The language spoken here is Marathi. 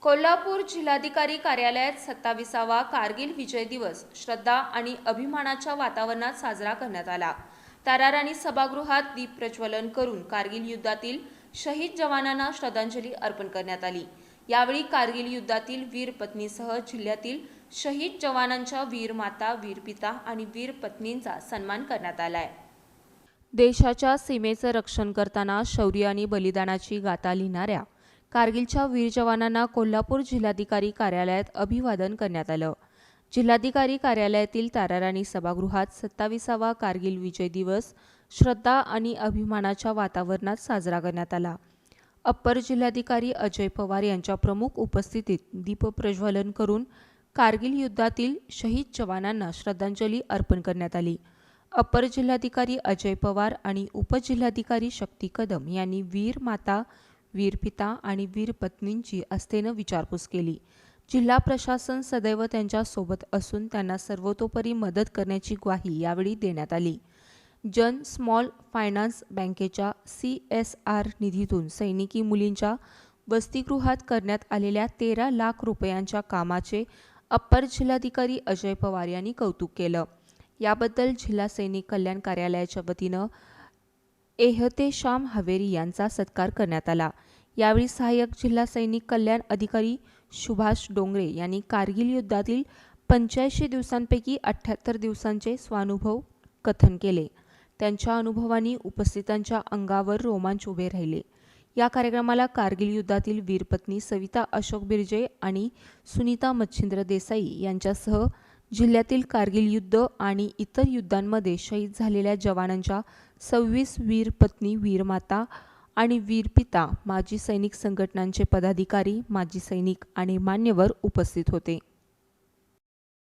कोल्हापूर जिल्हाधिकारी कार्यालयात 27वा कारगिल विजय दिवस श्रद्धा आणि अभिमानाच्या वातावरणात साजरा करण्यात आला। ताराराणी सभागृहात दीप प्रज्वलन करून कारगिल युद्धातील शहीद जवानांना श्रद्धांजली अर्पण करण्यात आली। यावेळी कारगिल युद्धातील वीर पत्नीसह जिल्ह्यातील शहीद जवानांच्या वीर माता, वीर पिता आणि वीर पत्नींचा सन्मान करण्यात आलाय। देशाच्या सीमेचं रक्षण करताना शौर्य आणि बलिदानाची गाथा लिहिणाऱ्या कारगिलच्या वीर जवानांना कोल्हापूर जिल्हाधिकारी कार्यालयात अभिवादन करण्यात आलं। जिल्हाधिकारी कार्यालयातील ताराराणी सभागृहात 27वा कारगिल विजय दिवस श्रद्धा आणि अभिमानाच्या वातावरणात साजरा करण्यात आला। अप्पर जिल्हाधिकारी अजय पवार यांच्या प्रमुख उपस्थितीत दीप प्रज्वलन करून कारगिल युद्धातील शहीद जवानांना श्रद्धांजली अर्पण करण्यात आली। अप्पर जिल्हाधिकारी अजय पवार आणि उपजिल्हाधिकारी शक्ती कदम यांनी वीर माता, वीर पिता आणि वीर पत्नींची आस्थेनं विचारपूस केली। जिल्हा प्रशासन सदैव त्यांच्या सोबत असून त्यांना सर्वतोपरी मदत करण्याची ग्वाही यावेळी देण्यात आली। जन स्मॉल फायनान्स बँकेच्या CSR निधीतून सैनिकी मुलींच्या वसतिगृहात करण्यात आलेल्या 13 लाख रुपयांच्या कामाचे अप्पर जिल्हाधिकारी अजय पवार यांनी कौतुक केलं। याबद्दल जिल्हा सैनिक कल्याण कार्यालयाच्या वतीनं एहतेशाम हवेरी यांचा सत्कार करण्यात आला। यावेळी सहाय्यक जिल्हा सैनिक कल्याण अधिकारी सुभाष डोंगरे यांनी कारगिल युद्धातील 85 दिवसांपैकी 78 दिवसांचे स्वानुभव कथन केले। त्यांच्या अनुभवांनी उपस्थितांच्या अंगावर रोमांच उभे राहिले। या कार्यक्रमाला कारगिल युद्धातील वीरपत्नी सविता अशोक बिर्जे आणि सुनीता मच्छिंद्र देसाई यांच्यासह जिल्ह्यातील कारगिल युद्ध आणि इतर युद्धांमध्ये शहीद झालेल्या जवानांच्या 26 वीर पत्नी, वीर माता आणि वीर पिता, माजी सैनिक संघटनांचे पदाधिकारी, माजी सैनिक आणि मान्यवर उपस्थित होते।